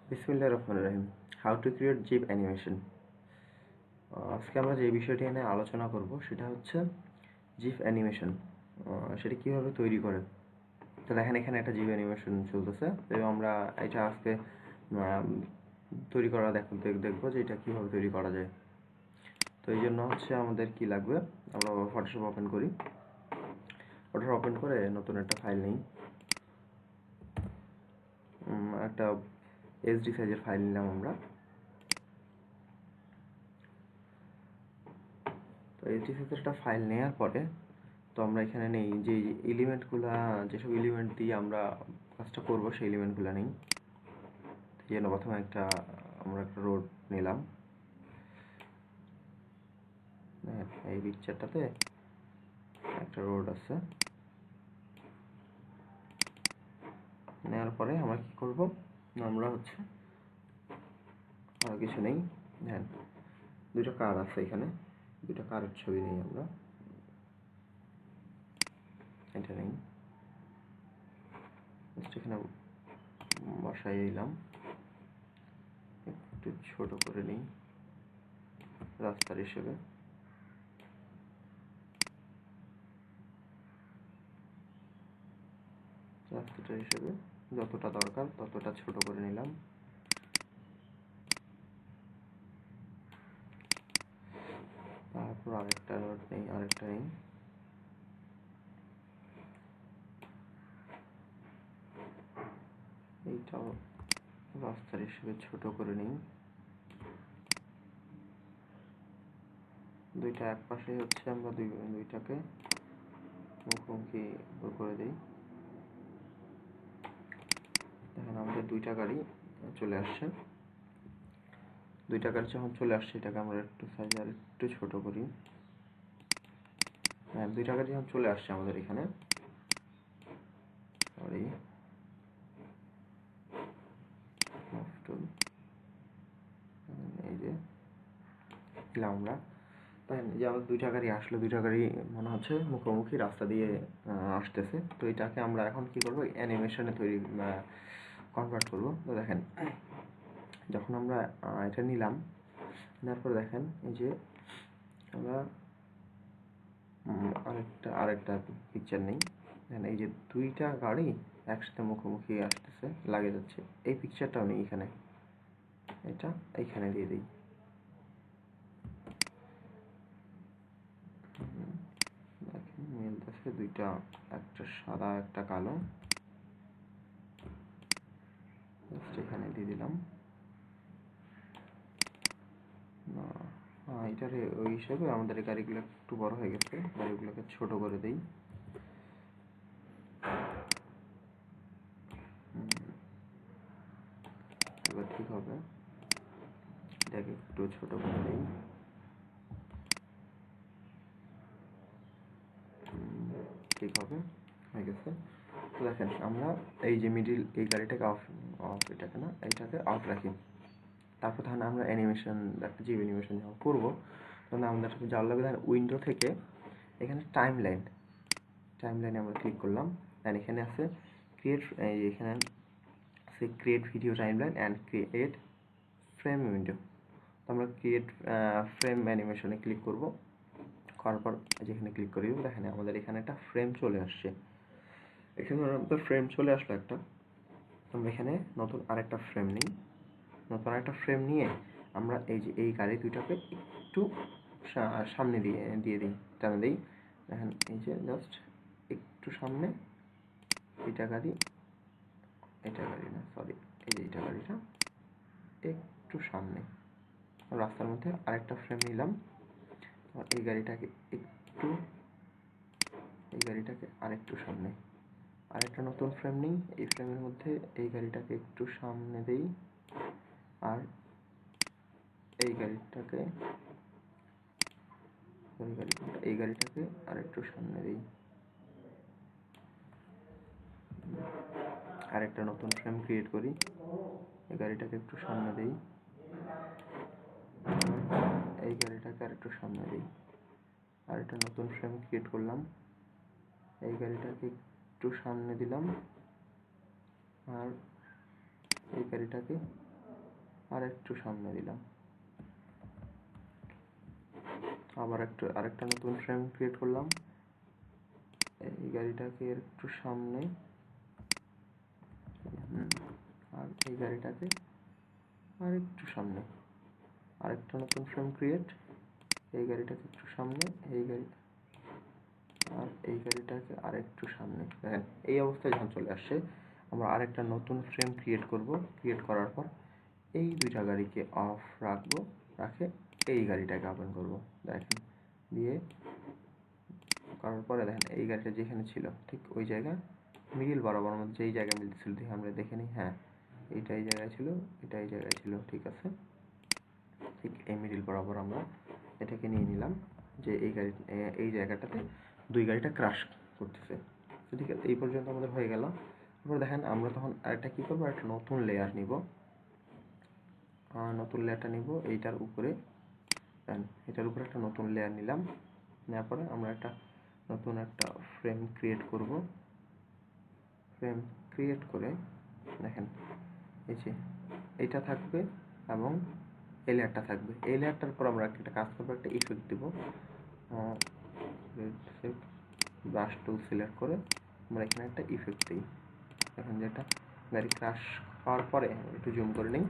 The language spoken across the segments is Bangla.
বিসমিল্লাহির রহমানির রহিম। How to create GIF animation. আজকে আমরা যে বিষয়টি নিয়ে আলোচনা করব সেটা হচ্ছে জিপ অ্যানিমেশন। সেটা কীভাবে তৈরি করে। তো দেখেন এখানে একটা জিপ অ্যানিমেশন চলতেছে, তো আমরা এটা আজকে তৈরি করা দেখবো যে এটা কীভাবে তৈরি করা যায়। তো এই জন্য হচ্ছে আমাদের কি লাগবে, আমরা ফটোশপ ওপেন করি। ফটোশপ ওপেন করে নতুন একটা ফাইল নিই, একটা এইচডি সাইজের ফাইল নিলাম আমরা। তো এইচডি সাইজের একটা ফাইল নেওয়ার পরে তো আমরা এখানে নেই যে এলিমেন্টগুলো, যেসব এলিমেন্ট দিয়ে আমরা কাজটা করবো সেই এলিমেন্টগুলো নেই। এই জন্য প্রথমে আমরা একটা রোড নিলাম। এই পিকচারটাতে একটা রোড আছে। নেওয়ার পরে আমরা কি করব, আমরা হচ্ছে আর কিছু নেই। হ্যাঁ, দুটো কার আছে এখানে, দুটো কারের ছবি নেই আমরা, এটা নেই। এখানে বসাই দিলাম, একটু ছোট করে নিই রাস্তার হিসেবে। রাস্তাটা হিসেবে যতটা দরকার ততটা ছোট করে নিলাম। তারপর আরেকটা রোড নেই, আরেকটা নেই। এইটাও রাস্তার হিসেবে ছোট করে নিই। দুইটা এক পাশে হচ্ছে আমরা দুইটাকে মুখোমুখি করে দিই। দেখেন আমাদের দুইটা গাড়ি চলে আসছে। দুইটা গাড়ি যখন চলে আসছে এটাকে আমরা একটু সাইজ আর একটু ছোট করি। হ্যাঁ, দুইটা গাড়ি যখন চলে আসছে আমাদের এখানে, সরি, এই যে দিলাম আমরা। তাই যে আমাদের দুইটা গাড়ি আসলো, দুইটা গাড়ি মনে হচ্ছে মুখোমুখি রাস্তা দিয়ে আসতেছে। তো এটাকে আমরা এখন কি করব, অ্যানিমেশনে কনভার্ট করব। তো দেখেন যখন আমরা এটা নিলাম, নেওয়ার পর দেখেন এই যে আমরা আরেকটা পিকচার নেই। দেখেন এই যে দুইটা গাড়ি একসাথে মুখোমুখি আসতেছে, লাগে যাচ্ছে। এই পিকচারটাও নেই এখানে, এটা এইখানে দিয়ে দিই। দেখেন মিলতেছে দুইটা, একটা সাদা একটা কালো, এখানে দিয়ে দিলাম। এটার ওই হিসাবে আমাদের এই গাড়িগুলো একটু বড় হয়ে গেছে, গাড়িগুলোকে ছোট করে দিই। এবার ঠিক হবে, এটাকে একটু ছোট করে দিই। ঠিক হবে, হয়ে গেছে। তো দেখেন আমরা এই যে মিডিল এই গাড়িটাকে অফ, এটাকে না, এইটাকে অফ রাখি। তারপর তাহলে আমরা অ্যানিমেশন, একটা জিপ অ্যানিমেশন যখন করবো তখন আমাদের যাওয়ার লাগবে উইন্ডো থেকে এখানে টাইম লাইনে আমরা ক্লিক করলাম। অ্যান্ড এখানে আছে ক্রিয়েট, এখানে আছে create video timeline and create frame window. তো আমরা ক্রিয়েট ফ্রেম অ্যানিমেশনে ক্লিক করব। করার পর যেখানে ক্লিক করি দেখেন আমাদের এখানে একটা ফ্রেম চলে আসছে। এখানে আমাদের ফ্রেম চলে আসলো একটা। আমরা এখানে নতুন আরেকটা ফ্রেম নিই। নতুন আরেকটা ফ্রেম নিয়ে আমরা এই যে এই গাড়ি দুইটাকে একটু সামনে দিয়ে দিই, টানে দিই। দেখেন এই যে জাস্ট একটু সামনে, এটা গাড়ি না, সরি, এই যে এটা গাড়িটা একটু সামনে। রাস্তার মধ্যে আরেকটা ফ্রেম নিলাম, এই গাড়িটাকে আরেকটু সামনে। আরেকটা নতুন ফ্রেম নিই, এই ফ্রেমের মধ্যে এই গাড়িটাকে একটু সামনে দেই, আর এই গাড়িটাকে আরেকটু সামনে দিই। আরেকটা নতুন ফ্রেম ক্রিয়েট করি, এই গাড়িটাকে একটু সামনে দিই, এই গাড়িটাকে আরেকটু সামনে দিই। আরেকটা নতুন ফ্রেম ক্রিয়েট করলাম, এই গাড়িটাকে একটু সামনে দিলাম, আর এই গাড়িটাকে আর একটু সামনে দিলাম, আবার আরেকটা নতুন ফ্রেম ক্রিয়েট করলাম, এই গাড়িটাকে একটু সামনে, আর এই গাড়িটাকে আর একটু সামনে, আরেকটা নতুন ফ্রেম ক্রিয়েট, এই গাড়িটাকে একটু সামনে, এই গাড়ি আর এই গাড়িটাকে আর একটু সামনে। দেখেন এই অবস্থায় যখন চলে আসছে, আমরা আরেকটা নতুন ফ্রেম ক্রিয়েট করব। ক্রিয়েট করার পর এই দুইটা গাড়িকে অফ রাখবো, রাখে এই গাড়িটাকে ওপেন করব। দেখেন দিয়ে করার পরে দেখেন এই গাড়িটা যেখানে ছিল ঠিক ওই জায়গায় মিডিল বরাবর আমাদের যেই জায়গায় মিলতেছিল দেখে আমরা দেখে নিই, হ্যাঁ এইটা এই জায়গায় ছিল, এটা এই জায়গায় ছিল, ঠিক আছে। ঠিক এই মিডিল বরাবর আমরা এটাকে নিয়ে নিলাম যে এই জায়গাটাতে দুই গাড়িটা ক্রাশ করতেছে। ঠিক আছে, এই পর্যন্ত আমাদের হয়ে গেল। তারপর দেখেন আমরা তখন আরেকটা কী করবো, একটা নতুন লেয়ার নিব, নতুন লেয়ারটা নিব এইটার উপরে, এটার উপরে একটা নতুন লেয়ার নিলাম। নেওয়ার পরে আমরা নতুন একটা ফ্রেম ক্রিয়েট করব। ফ্রেম ক্রিয়েট করে দেখেন এই যে এইটা থাকবে এবং এই লেয়ারটা থাকবে। এই লেয়ারটার পর আমরা একটা কাজ করবো, একটা ইফেক্ট দিব। ব্রাশ টুল সিলেক্ট করে আমরা এখানে একটা ইফেক্ট দিই। এখন যেটা গাড়ি ক্রাশ খাওয়ার পরে একটু জুম করে নিই,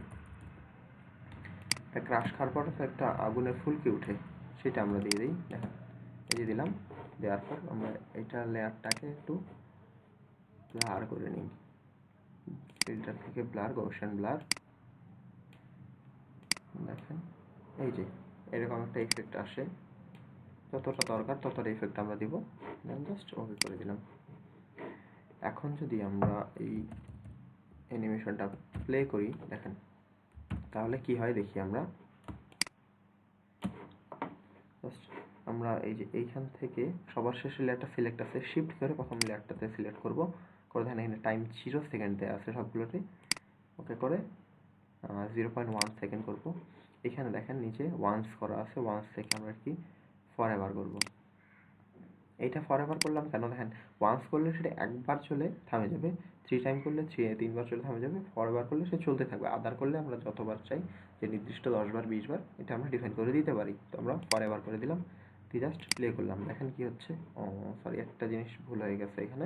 ক্রাশ খাওয়ার পরে তো একটা আগুনের ফুলকি উঠে, সেটা আমরা দিয়ে দিই। দেখেন এই যে দিলাম, দেওয়ার পর আমরা এইটা লেয়ারটাকে একটু ব্লার করে নিই, ফিল্টার থেকে ব্লার, গৌসিয়ান ব্লার। দেখেন এই যে এরকম একটা ইফেক্ট আসে, যতটা দরকার ততটা ইফেক্ট আমরা দিব, দেন জাস্ট ওকে করে দিলাম। এখন যদি আমরা এই অ্যানিমেশনটা প্লে করি দেখেন তাহলে কি হয় দেখি আমরা। জাস্ট আমরা এই যে এইখান থেকে সবার শেষে লেয়ারটা সিলেক্ট আছে, শিফট করে প্রথম লেয়ারটাতে সিলেক্ট করব, করে দেখেন এখানে টাইম 0 সেকেন্ড দেওয়া আছে সবগুলোতে, ওকে করে 0.1 সেকেন্ড করব। এখানে দেখেন নিচে ওয়ান্স করা আছে, ওয়ান্স থেকে আমরা কি ফরএভার করব। এইটা ফরএভার করলাম কেন, দেখেন ওয়ান্স করলে সেটা একবার চলে থামে যাবে, 3 টাইম করলে 3বার চলে থামে যাবে, ফরএভার করলে সে চলতে থাকবে। আদার করলে আমরা যতবার চাই যে নির্দিষ্ট 10 বার 20 বার এটা আমরা ডিফাইন করে দিতে পারি। তো আমরা ফরএভার করে দিলাম, দিয়ে জাস্ট প্লে করলাম। দেখেন কি হচ্ছে, সরি একটা জিনিস ভুল হয়ে গেছে এখানে।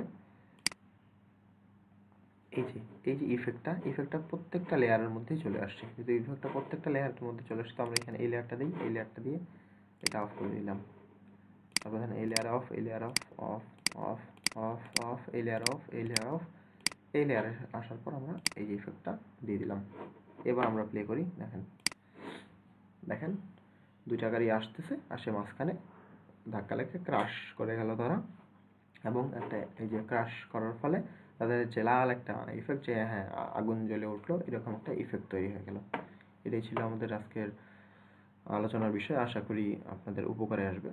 এই যে ইফেক্টটা প্রত্যেকটা লেয়ারের মধ্যেই চলে আসছে, যদি ইফেক্টটা প্রত্যেকটা লেয়ারের মধ্যে চলে আসছে, তো আমরা এখানে এই লেয়ারটা দিই, এই লেয়ারটা দিয়ে এটা অফ করে দিলাম। তারপর দেখেন এই লেয়ার অফ, এই layer of, of of of of, এই লেয়ার অফ, এই লেয়ার অফ, এই লেয়ারে আসার পর আমরা এই যে ইফেক্টটা দিয়ে দিলাম। এবার আমরা প্লে করি, দেখেন দুইটা গাড়ি আসতেছে, আসে মাঝখানে ধাক্কা লেগে ক্রাশ করে গেল তারা, এবং একটা এই যে ক্রাশ করার ফলে তাদের যে লাল একটা ইফেক্ট, যে হ্যাঁ আগুন জ্বলে উঠলো, এরকম একটা ইফেক্ট তৈরি হয়ে গেল। এটাই ছিল আমাদের আজকের আলোচনার বিষয়, আশা করি আপনাদের উপকারে আসবে।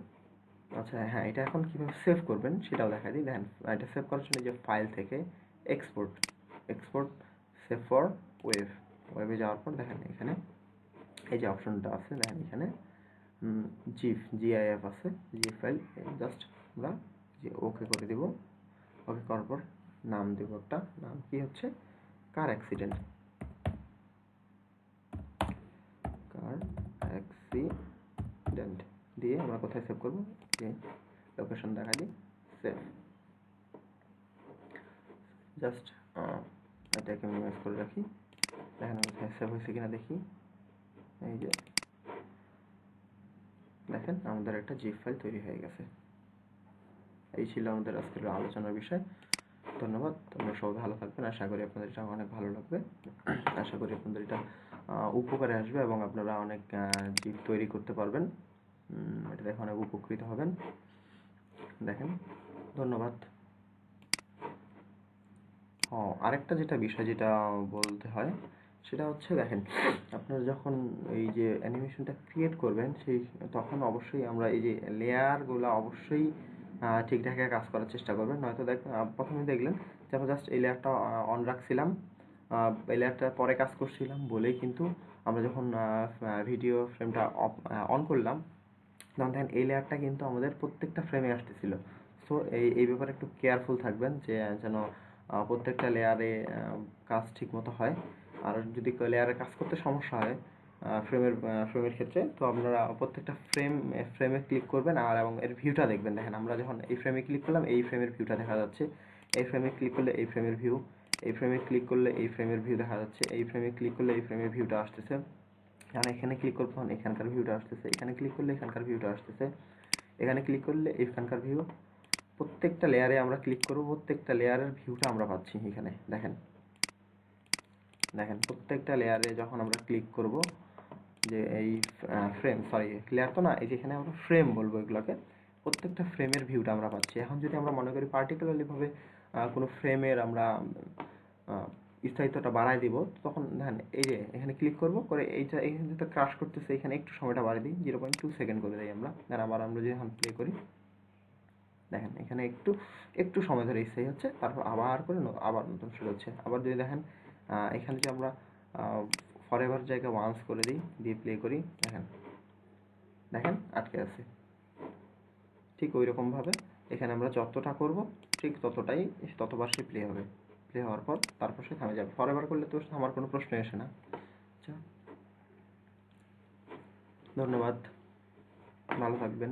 আচ্ছা হ্যাঁ, এটা এখন কীভাবে সেভ করবেন সেটাও দেখা দিই। দেখেন এটা সেভ করার জন্য যে ফাইল থেকে এক্সপোর্ট সেভ ফর ওয়েবে যাওয়ার পর দেখেন এখানে এই যে অপশনটা আছে, দেখেন এখানে জিআইএফ আছে, জিএফ ফাইল, জাস্ট আমরা যে ওকে করে দিব। ওকে করার পর নাম দেব, একটা নাম কি হচ্ছে কার অ্যাক্সিডেন্ট দিয়ে আমরা কোথায় সেভ করবো, যে লোকেশন দেখা দিই, সেভ। জাস্ট এটাকে মিনিমাইজ করে রাখি, দেখেন কোথায় সেভ হয়েছে কিনা দেখি। এই যে দেখেন আমাদের একটা জিপ ফাইল তৈরি হয়ে গেছে। এই ছিল আমাদের আজকের আলোচনার বিষয়। ধন্যবাদ, তোমরা সবাই ভালো থাকবেন। আশা করি আপনাদের এটা অনেক ভালো লাগবে, আশা করি আপনাদের এটা উপকারে আসবে এবং আপনারা অনেক জিপ তৈরি করতে পারবেন, এটা দেখে অনেক উপকৃত হবেন। দেখেন ধন্যবাদ। আরেকটা বিষয় যেটা বলতে হয় সেটা হচ্ছে, দেখেন আপনারা যখন এই যে অ্যানিমেশনটা ক্রিয়েট করবেন তখন অবশ্যই আমরা এই যে লেয়ারগুলো অবশ্যই ঠিকঠাক কাজ করার চেষ্টা করবেন। নয়তো প্রথমে দেখলেন যে আমরা জাস্ট এই লেয়ারটা অন রাখছিলাম, এই লেয়ারটা পরে কাজ করছিলাম বলেই কিন্তু আমরা যখন ভিডিও ফ্রেমটা অন করলাম তখন দেখেন এই লেয়ারটা কিন্তু আমাদের প্রত্যেকটা ফ্রেমে আসতেছিল। সো এই ব্যাপারে একটু কেয়ারফুল থাকবেন যে যেন প্রত্যেকটা লেয়ারে কাজ ঠিক মতো হয়। আর যদি লেয়ারে কাজ করতে সমস্যা হয় ফ্রেমের ক্ষেত্রে, তো আপনারা প্রত্যেকটা ফ্রেমে ক্লিক করবেন আর এবং এর ভিউটা দেখবেন। দেখেন আমরা যখন এই ফ্রেমে ক্লিক করলাম এই ফ্রেমের ভিউটা দেখা যাচ্ছে, এই ফ্রেমে ক্লিক করলে এই ফ্রেমের ভিউ, এই ফ্রেমে ক্লিক করলে এই ফ্রেমের ভিউ দেখা যাচ্ছে, এই ফ্রেমে ক্লিক করলে এই ফ্রেমের ভিউটা আসতেছে। আর এখানে ক্লিক করবো তখন এখানকার ভিউটা আসতেছে, এখানে ক্লিক করলে এখানকার ভিউটা আসতেছে, এখানে ক্লিক করলে এখানকার ভিউ। প্রত্যেকটা লেয়ারে আমরা ক্লিক করব, প্রত্যেকটা লেয়ারের ভিউটা আমরা পাচ্ছি এখানে। দেখেন দেখেন প্রত্যেকটা লেয়ারে যখন আমরা ক্লিক করব, যে এই লেয়ার তো না, এই যেখানে আমরা ফ্রেম বলবো এগুলোকে, প্রত্যেকটা ফ্রেমের ভিউটা আমরা পাচ্ছি। এখন যদি আমরা মনে করি পার্টিকুলারলিভাবে কোনো ফ্রেমের আমরা স্থায়িত্বটা বাড়ায় দিব, তখন দেখেন এই যে এখানে ক্লিক করব, করে এইটা এখানে যেটা ক্রাশ করতেছে, এখানে একটু সময়টা বাড়িয়ে দিই, 0.2 সেকেন্ড করে দিই আমরা। দেন আবার আমরা যদি এখন প্লে করি, দেখেন এখানে একটু একটু সময় ধরে স্থায়ী হচ্ছে, তারপর আবার করে আবার নতুন শুরু হচ্ছে। আবার যদি দেখেন এখানে যদি আমরা ফরএভার জায়গা ওয়ান্স করে দিই, দিয়ে প্লে করি, দেখেন দেখেন আটকে আছে। ঠিক ওই রকমভাবে এখানে আমরা যতটা করব ঠিক ততবার সে প্লে হবে। প্লে হওয়ার পর তারপর সে থামে যাবে। ফরএভার করলে তো আমার কোনো প্রশ্নই আসে না। আচ্ছা, ধন্যবাদ, ভালো থাকবেন।